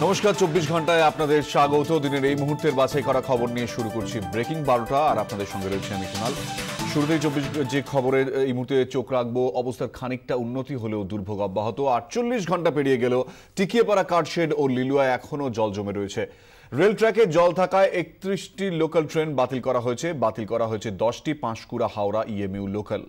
নমস্কার, 24 ঘন্টায় আপনাদের স্বাগত। দিনের এই মুহূর্তের বাছাই করা খবর নিয়ে শুরু করছি ব্রেকিং 12টা, আর আপনাদের সঙ্গে রয়েছে আমি কুনাল। শুরুতেই 24 যে খবরের এই মুহূর্তে চোখ রাখবো, অবস্থার খানিকটা উন্নতি হলেও দুর্ভোগ অব্যাহত। 48 ঘন্টা পেরিয়ে গেল, টিকিয়েপাড়া কাঠশেড ও লিলুয়ায় এখনও জল জমে রয়েছে। রেল ট্র্যাকে জল থাকায় 31টি লোকাল ট্রেন বাতিল করা হয়েছে। 10টি পাঁশকুড়া হাওড়া ইএমইউ লোকাল।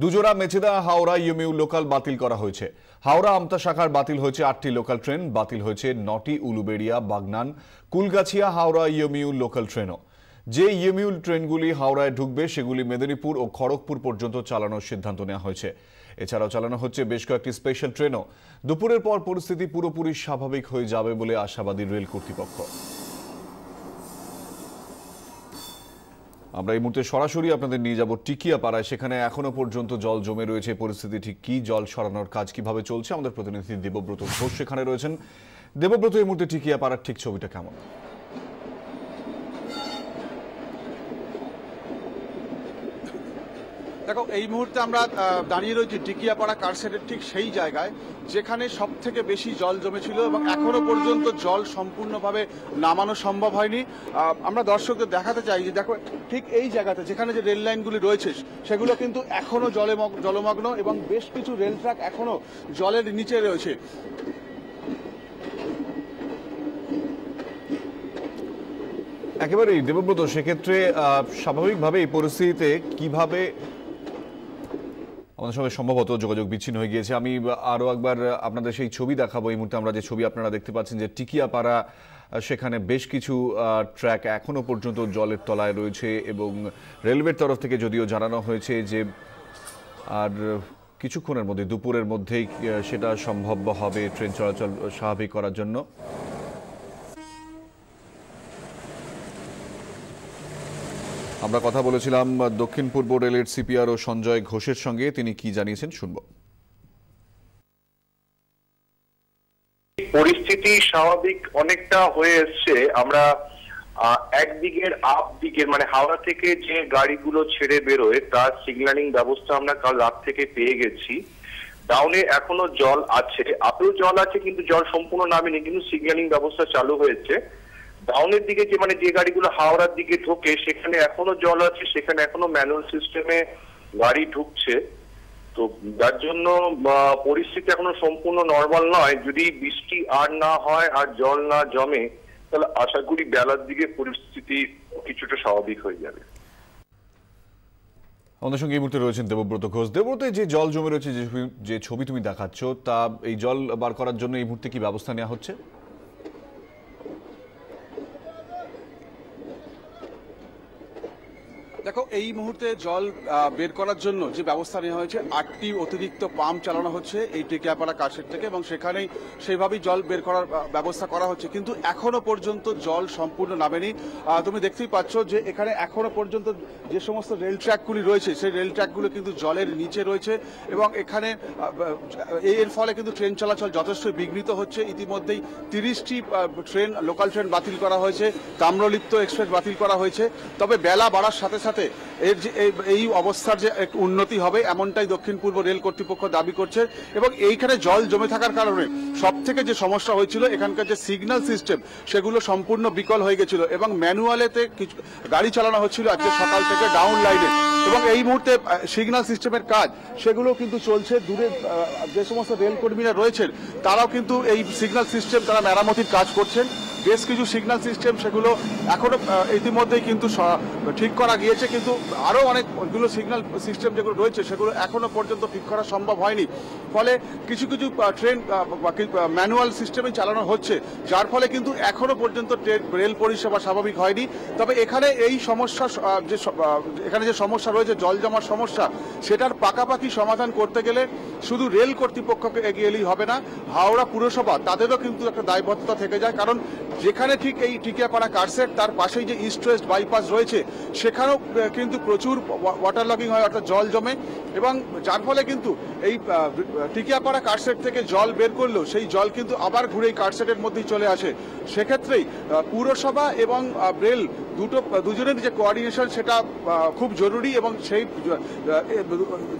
দুজোড়া মেচেদা হাওড়া ইএমইউ লোকাল বাতিল করা হয়েছে। হাওড়া আমতা শাখার বাতিল হয়েছে 8টি লোকাল ট্রেন, বাতিল হয়েছে 9টি উলুবেড়িয়া, বাগনান, কুলগাছিয়া হাওড়া ইএমইউ লোকাল ট্রেনও। যে ইএমইউ ট্রেনগুলি হাওড়ায় ঢুকবে সেগুলি মেদিনীপুর ও খড়গপুর পর্যন্ত চালানোর সিদ্ধান্ত নেওয়া হয়েছে। এছাড়াও চালানো হচ্ছে বেশ কয়েকটি স্পেশাল ট্রেনও। দুপুরের পর পরিস্থিতি পুরোপুরি স্বাভাবিক হয়ে যাবে বলে আশাবাদী রেল কর্তৃপক্ষ। আমরা এই মুহূর্তে সরাসরি আপনাদের নিয়ে যাব টিকিয়াপাড়ায়। সেখানে এখনো পর্যন্ত জল জমে রয়েছে। পরিস্থিতি ঠিক কি, জল সরানোর কাজ কিভাবে চলছে, আমাদের প্রতিনিধি দেবব্রত ঘোষ সেখানে রয়েছেন। দেবব্রত, এই মুহূর্তে টিকিয়াপাড়ার ঠিক ছবিটা কেমন? দেখো, এই মুহূর্তে আমরা দাঁড়িয়ে রয়েছি টিকিয়াপাড়া কারশেডের ঠিক সেই জায়গায় যেখানে সব থেকে বেশি জল জমেছিল এবং এখনো পর্যন্ত জল সম্পূর্ণভাবে নামানো সম্ভব হয়নি। আমরা দর্শকদের দেখাতে চাই যে দেখো, ঠিক এই জায়গাতে যেখানে যে রেল লাইনগুলি রয়েছে সেগুলো কিন্তু এখনো জলমগ্ন এবং বেশ কিছু রেল ট্র্যাক এখনো জলের নিচে রয়েছে। একেবারেই দেবব্রত, সেক্ষেত্রে স্বাভাবিকভাবে এই পরিস্থিতিতে কিভাবে আমাদের সঙ্গে সম্ভবত যোগাযোগ বিচ্ছিন্ন হয়ে গিয়েছে। আমি আরও একবার আপনাদের সেই ছবি দেখাবো। এই মুহূর্তে আমরা যে ছবি আপনারা দেখতে পাচ্ছেন যে টিকিয়াপাড়া, সেখানে বেশ কিছু ট্র্যাক এখনও পর্যন্ত জলের তলায় রয়েছে এবং রেলওয়ের তরফ থেকে যদিও জানানো হয়েছে যে আর কিছুক্ষণের মধ্যে, দুপুরের মধ্যেই সেটা সম্ভব হবে ট্রেন চলাচল স্বাভাবিক করার জন্য। আমরা কথা বলেছিলাম দক্ষিণ পূর্ব রেলের সিপিআর ও সঞ্জয় ঘোষের সঙ্গে, তিনি কি জানিয়েছেন শুনব। পরিস্থিতি স্বাভাবিক অনেকটা হয়ে এসছে। আমরা একদিকের মানে হাওড়া থেকে যে গাড়িগুলো ছেড়ে বেরোয় তার সিগন্যালিং ব্যবস্থা আমরা কাল রাত থেকে পেয়ে গেছি। ডাউনে এখনো জল আছে, আপেও জল আছে, কিন্তু জল সম্পূর্ণ নামেনি, কিন্তু সিগন্যালিং ব্যবস্থা চালু হয়েছে। ডাউনের দিকে যে গাড়িগুলো হাওড়ার দিকে ঢোকে সেখানে এখনো জল আছে, সেখানে এখনো ম্যানুয়াল সিস্টেমে গাড়ি ঢুকছে। তো যার জন্য পরিস্থিতি এখনো সম্পূর্ণ নর্মাল নয়। যদি বৃষ্টি আর না হয় আর জল না জমে তাহলে আশা করি বেলার দিকে পরিস্থিতি কিছুটা স্বাভাবিক হয়ে যাবে। আমাদের সঙ্গে এই মুহূর্তে রয়েছেন দেবব্রত ঘোষ। দেবব্রত, যে জল জমে রয়েছে, যে ছবি তুমি দেখাচ্ছ, তা এই জল বার করার জন্য এই মুহূর্তে কি ব্যবস্থা নেওয়া হচ্ছে? দেখো, এই মুহূর্তে জল বের করার জন্য যে ব্যবস্থা নেওয়া হয়েছে, 8টি অতিরিক্ত পাম্প চালানো হচ্ছে এই টিকিয়াপাড়া কারশেড থেকে এবং সেখানেই সেইভাবেই জল বের করার ব্যবস্থা করা হচ্ছে। কিন্তু এখনো পর্যন্ত জল সম্পূর্ণ নামেনি। তুমি দেখতেই পাচ্ছ যে এখানে এখনো পর্যন্ত যে সমস্ত রেল ট্র্যাকগুলি রয়েছে সেই রেল ট্র্যাকগুলো কিন্তু জলের নিচে রয়েছে এবং এখানে এর ফলে কিন্তু ট্রেন চলাচল যথেষ্ট বিঘ্নিত হচ্ছে। ইতিমধ্যেই 30টি ট্রেন, লোকাল ট্রেন বাতিল করা হয়েছে, তাম্রলিপ্ত এক্সপ্রেস বাতিল করা হয়েছে। তবে বেলা বাড়ার সাথে সাথে এর যে এই অবস্থার যে একটু উন্নতি হবে এমনটাই দক্ষিণ পূর্ব রেল কর্তৃপক্ষ দাবি করছে। এবং এইখানে জল জমে থাকার কারণে সব থেকে যে সমস্যা হয়েছিল, এখানকার যে সিগন্যাল সিস্টেম সেগুলো সম্পূর্ণ বিকল হয়ে গেছিল এবং ম্যানুয়ালেতে কিছু গাড়ি চালানো হচ্ছিল আজকে সকাল থেকে ডাউন লাইনে। এবং এই মুহূর্তে সিগন্যাল সিস্টেমের কাজ সেগুলো কিন্তু চলছে। দূরে যে সমস্ত রেল কর্মীরা রয়েছেন তারাও কিন্তু এই সিগন্যাল সিস্টেম তারা মেরামতির কাজ করছেন। বেশ কিছু সিগন্যাল সিস্টেম সেগুলো এখনো ইতিমধ্যেই কিন্তু ঠিক করা গিয়েছে, কিন্তু আরও অনেকগুলো সিগন্যাল সিস্টেম যেগুলো রয়েছে সেগুলো এখনো পর্যন্ত ঠিক করা সম্ভব হয়নি। ফলে কিছু ট্রেন ম্যানুয়াল সিস্টেমে চালানো হচ্ছে, যার ফলে কিন্তু এখনো পর্যন্ত রেল পরিষেবা স্বাভাবিক হয়নি। তবে এখানে এই সমস্যা এখানে যে সমস্যা রয়েছে, জল জমার সমস্যা, সেটার পাকাপাকি সমাধান করতে গেলে শুধু রেল কর্তৃপক্ষকে এগিয়ে এলেই হবে না, হাওড়া পুরসভা তাদেরও কিন্তু একটা দায়বদ্ধতা থেকে যায়। কারণ যেখানে ঠিক এই টিকিয়াপাড়া কারশেড তার পাশেই যে ইস্ট ওয়েস্ট বাইপাস রয়েছে সেখানেও কিন্তু প্রচুর ওয়াটার লগিং হয়, অর্থাৎ জল জমে, এবং যার ফলে কিন্তু এই টিকিয়াপাড়া কারশেড থেকে জল বের করলেও সেই জল কিন্তু আবার ঘুরে এই কারশেডের মধ্যেই চলে আসে। সেক্ষেত্রেই পুরসভা এবং রেল দুজনের যে কোঅর্ডিনেশন সেটা খুব জরুরি, এবং সেই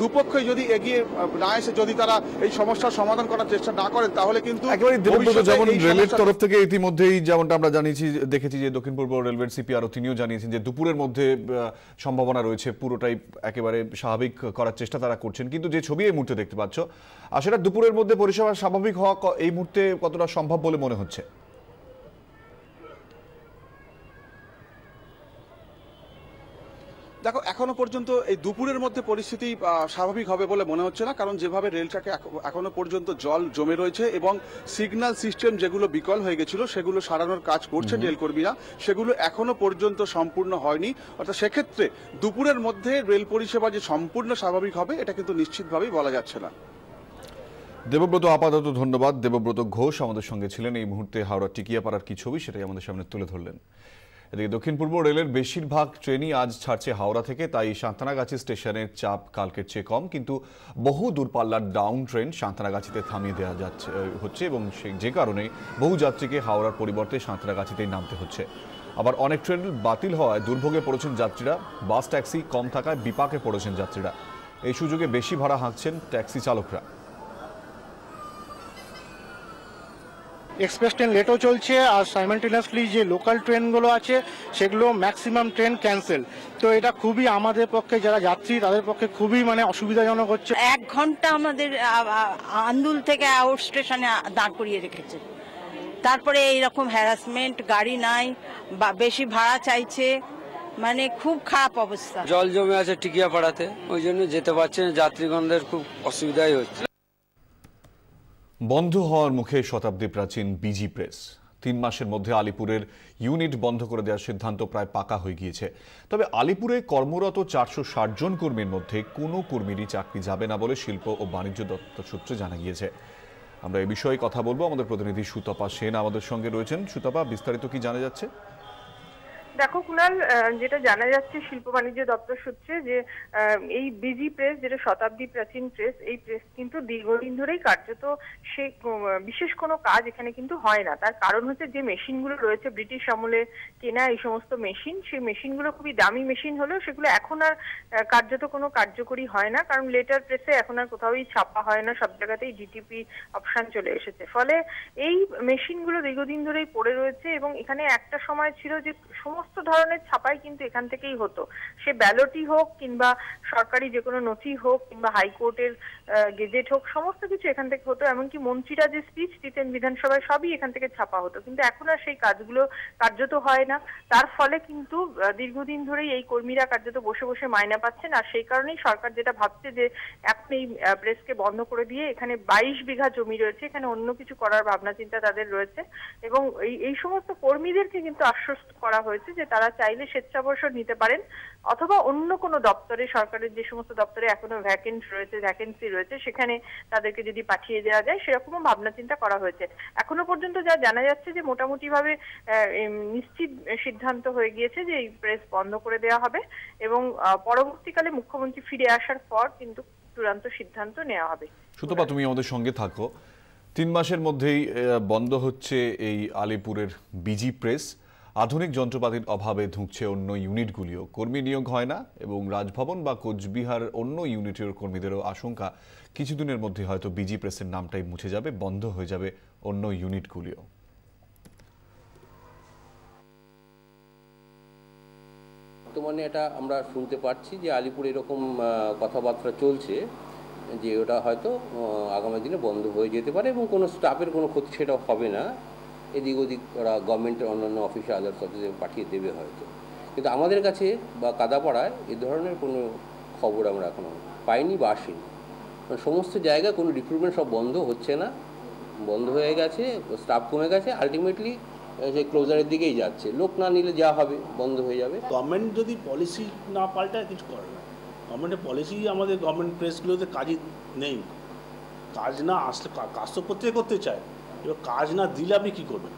দুপক্ষই যদি এগিয়ে না এসে যদি তারা এই সমস্যার সমাধান করার চেষ্টা না করেন তাহলে কিন্তু একেবারে দেবব্রত, যেমন রেলের তরফ থেকে ইতিমধ্যেই যেমনটা আমরা জানিয়েছি, দেখেছি যে দক্ষিণ পূর্ব রেলওয়ের সিপি আরও তিনিও জানিয়েছেন যে দুপুরের মধ্যে সম্ভাবনা রয়েছে, পুরোটাই একেবারে স্বাভাবিক করার চেষ্টা তারা করছেন। কিন্তু যে ছবি এই মুহূর্তে দেখতে পাচ্ছ, আর সেটা দুপুরের মধ্যে পরিষেবা স্বাভাবিক হওয়া এই মুহূর্তে কতটা সম্ভব বলে মনে হচ্ছে? দেখো, এখনো পর্যন্ত এই দুপুরের মধ্যে পরিস্থিতি স্বাভাবিক হবে বলে মনে হচ্ছে না, কারণ যেভাবে রেল ট্র্যাকে এখনো পর্যন্ত জল জমে রয়েছে এবং সিগন্যাল সিস্টেম যেগুলো বিকল হয়ে গেছিল সেগুলো সারানোর কাজ করছে রেল কর্মীরা, সেগুলো এখনো পর্যন্ত সম্পূর্ণ হয়নি। অর্থাৎ সেক্ষেত্রে দুপুরের মধ্যে রেল পরিষেবা যে সম্পূর্ণ স্বাভাবিক হবে এটা কিন্তু নিশ্চিতভাবেই বলা যাচ্ছে না। দেবব্রত, আপাতত ধন্যবাদ। দেবব্রত ঘোষ আমাদের সঙ্গে ছিলেন। এই মুহূর্তে হাওড়া টিকিয়াপাড়ার কি ছবি সেটাই আমাদের সামনে তুলে ধরলেন। এদিকে দক্ষিণ পূর্ব রেলের বেশিরভাগ ট্রেনই আজ ছাড়ছে হাওড়া থেকে, তাই সান্তানাগাছি স্টেশনের চাপ কালকের চেয়ে কম, কিন্তু বহু দূরপাল্লার ডাউন ট্রেন সান্তানাগাছিতে থামিয়ে দেওয়া হচ্ছে এবং যে কারণে বহু যাত্রীকে হাওড়ার পরিবর্তে সান্তানাগাছিতেই নামতে হচ্ছে। আবার অনেক ট্রেন বাতিল হওয়ায় দুর্ভোগে পড়েছেন যাত্রীরা। বাস ট্যাক্সি কম থাকায় বিপাকে পড়েছেন যাত্রীরা। এই সুযোগে বেশি ভাড়া হাঁকছেন ট্যাক্সি চালকরা। এক্সপ্রেস ট্রেন লেটও চলছে, আর সাইমালটেনিয়াসলি যে লোকাল ট্রেনগুলো আছে সেগুলো ম্যাক্সিমাম ট্রেন ক্যান্সেল। তো এটা খুবই আমাদের পক্ষে, যারা যাত্রী তাদের পক্ষে খুবই অসুবিধাজনক হচ্ছে। 1 ঘন্টা আমাদের আন্দুল থেকে আউট স্টেশনে দাঁড় করিয়ে রেখেছে, তারপরে এইরকম হ্যারাসমেন্ট, গাড়ি নাই, বেশি ভাড়া চাইছে, খুব খারাপ অবস্থা। জল জমে আছে টিকিয়াপাড়াতে, ওই জন্য যেতে পারছে না, যাত্রীগণদের খুব অসুবিধাই হচ্ছে। বন্ধ হওয়ার মুখে শতাব্দী প্রাচীন বিজি প্রেস। 3 মাসের মধ্যে আলিপুরের ইউনিট বন্ধ করে দেওয়ার সিদ্ধান্ত প্রায় পাকা হয়ে গিয়েছে। তবে আলিপুরে কর্মরত 460 জন কর্মীর মধ্যে কোনো কর্মীরই চাকরি যাবে না বলে শিল্প ও বাণিজ্য দপ্তর সূত্রে জানা গিয়েছে। আমরা এই বিষয়ে কথা বলবো, আমাদের প্রতিনিধি সুতপা সেন আমাদের সঙ্গে রয়েছেন। সুতপা, বিস্তারিত কি জানা যাচ্ছে? দেখো কুণাল, যেটা জানা যাচ্ছে শিল্প বাণিজ্য দপ্তর সূত্রে, যে এই বিজি প্রেস, যেটা শতাব্দী প্রাচীন প্রেস, এই প্রেস কিন্তু দীর্ঘদিন ধরেই কার্যত সে বিশেষ কোনো কাজ এখানে কিন্তু হয় না। তার কারণ হচ্ছে যে মেশিনগুলো রয়েছে ব্রিটিশ আমলে কেনা এই সমস্ত মেশিন, সেই মেশিনগুলো খুবই দামি মেশিন হলেও সেগুলো এখন আর কার্যত কোনো কার্যকরী হয় না, কারণ লেটার প্রেসে এখন আর কোথাওই ছাপা হয় না, সব জায়গাতেই ডিটিপি অপশন চলে এসেছে। ফলে এই মেশিনগুলো দীর্ঘদিন ধরেই পড়ে রয়েছে, এবং এখানে একটা সময় ছিল যে সমস্ত ধরনের ছাপাই কিন্তু এখান থেকেই হতো, সে ব্যালটই হোক কিংবা সরকারি যে কোনো নথি হোক কিংবা হাইকোর্টের গেজেট হোক, সমস্ত কিছু এখান থেকে হতো। এমনকি মন্ত্রীরা যে স্পিচ দিতেন বিধানসভায় সবই এখান থেকে ছাপা হতো, কিন্তু এখন আর সেই কাজগুলো কার্যত হয় না। তার ফলে কিন্তু দীর্ঘদিন ধরেই এই কর্মীরা কার্যত বসে বসে মাইনা পাচ্ছেন, আর সেই কারণেই সরকার যেটা ভাবছে যে এখন এই প্রেসকে বন্ধ করে দিয়ে, এখানে 22 বিঘা জমি রয়েছে, এখানে অন্য কিছু করার ভাবনা চিন্তা তাদের রয়েছে, এবং এই সমস্ত কর্মীদেরকে কিন্তু আশ্বস্ত করা হয়েছে যে তারা চাইলে স্বেচ্ছাবসর নিতে পারেন, অথবা অন্য কোনো দপ্তরে, সরকারের যে সমস্ত দপ্তরে এখনো ভ্যাকেন্সি রয়েছে সেখানে তাদেরকে যদি পাঠিয়ে দেওয়া যায়, সেরকমও ভাবনা চিন্তা করা হয়েছে। এখনো পর্যন্ত যা জানা যাচ্ছে যে মোটামুটি ভাবে নিশ্চিত সিদ্ধান্ত হয়ে গিয়েছে যে এই প্রেস বন্ধ করে দেওয়া হবে, এবং পরবর্তীকালে মুখ্যমন্ত্রী ফিরে আসার পর কিন্তু চূড়ান্ত সিদ্ধান্ত নেওয়া হবে। সুতপা, তুমি আমাদের সঙ্গে থাকো। 3 মাসের মধ্যেই বন্ধ হচ্ছে এই আলিপুরের বিজি প্রেস। আধুনিক যন্ত্রপাতির অভাবে ধুঁকছে অন্য ইউনিটগুলিও, কর্মী নিয়োগ হয় না, এবং রাজভবন বা কোচবিহার অন্য ইউনিটের কর্মীদেরও আশঙ্কা কিছুদিনের মধ্যে হয়তো বিজি প্রেসের নামটাই মুছে যাবে, বন্ধ হয়ে যাবে অন্য ইউনিটগুলিও। বর্তমানে এটা আমরা শুনতে পাচ্ছি যে আলিপুর এরকম কথাবার্তা চলছে যে ওটা হয়তো আগামী দিনে বন্ধ হয়ে যেতে পারে, এবং কোনো স্টাফের কোনো ক্ষতি সেটা হবে না। এদিক ওদিক ওরা গভর্নমেন্টের অন্যান্য অফিসে আদার্স অফিসে পাঠিয়ে দেবে হয়তো, কিন্তু আমাদের কাছে বা কাদাপাড়ায় এ ধরনের কোনো খবর আমরা এখনো পাইনি বা আসেনি। সমস্ত জায়গায় কোনো রিক্রুটমেন্ট সব বন্ধ হচ্ছে না, বন্ধ হয়ে গেছে, স্টাফ কমে গেছে, আলটিমেটলি সেই ক্লোজারের দিকেই যাচ্ছে। লোক না নিলে যা হবে বন্ধ হয়ে যাবে। গভর্নমেন্ট যদি পলিসি না পাল্টায় কিছু করে না। গভর্নমেন্টের পলিসি আমাদের গভর্নমেন্ট প্রেসগুলোতে কাজই নেই, কাজ না আসলে কাজ তো করতে চায়, এবার কাজ না দিলে আপনি কী করবেন?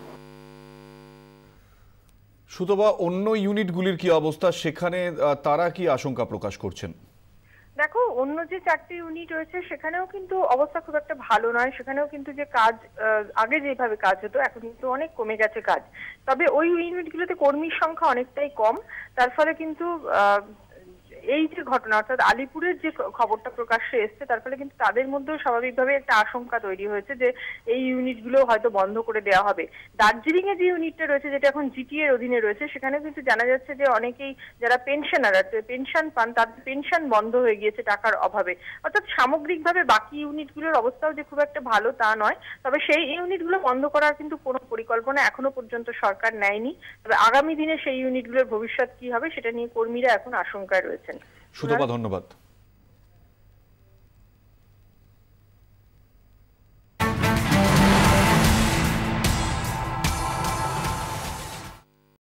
সুতবা অন্য ইউনিটগুলির কি অবস্থা, সেখানে তারা কি আশঙ্কা প্রকাশ করছেন? দেখো, অন্য যে 4টি ইউনিট রয়েছে সেখানেও কিন্তু অবস্থা খুব একটা ভালো নয়। সেখানেও কিন্তু যে কাজ আগে যেভাবে কাজ হতো এখন কিন্তু অনেক কমে গেছে কাজ। তবে ওই ইউনিটগুলোতে কর্মীর সংখ্যা অনেকটাই কম। তার ফলে কিন্তু এই যে ঘটনা, অর্থাৎ আলিপুরের যে খবরটা প্রকাশ্যে এসছে, তার ফলে কিন্তু তাদের মধ্যেও স্বাভাবিকভাবে একটা আশঙ্কা তৈরি হয়েছে যে এই ইউনিটগুলো হয়তো বন্ধ করে দেওয়া হবে। দার্জিলিং এ যে ইউনিটটা রয়েছে, যেটা এখন জিটিএ এর অধীনে রয়েছে, সেখানে কিন্তু জানা যাচ্ছে যে অনেকেই যারা পেনশনার পেনশন পান, তাদের পেনশন বন্ধ হয়ে গিয়েছে টাকার অভাবে। অর্থাৎ সামগ্রিকভাবে বাকি ইউনিটগুলোর অবস্থাও যে খুব একটা ভালো তা নয়। তবে সেই ইউনিটগুলো বন্ধ করার কিন্তু কোনো পরিকল্পনা এখনো পর্যন্ত সরকার নেয়নি। তবে আগামী দিনে সেই ইউনিটগুলোর ভবিষ্যৎ কি হবে সেটা নিয়ে কর্মীরা এখন আশঙ্কায় রয়েছেন। সুতপা, ধন্যবাদ।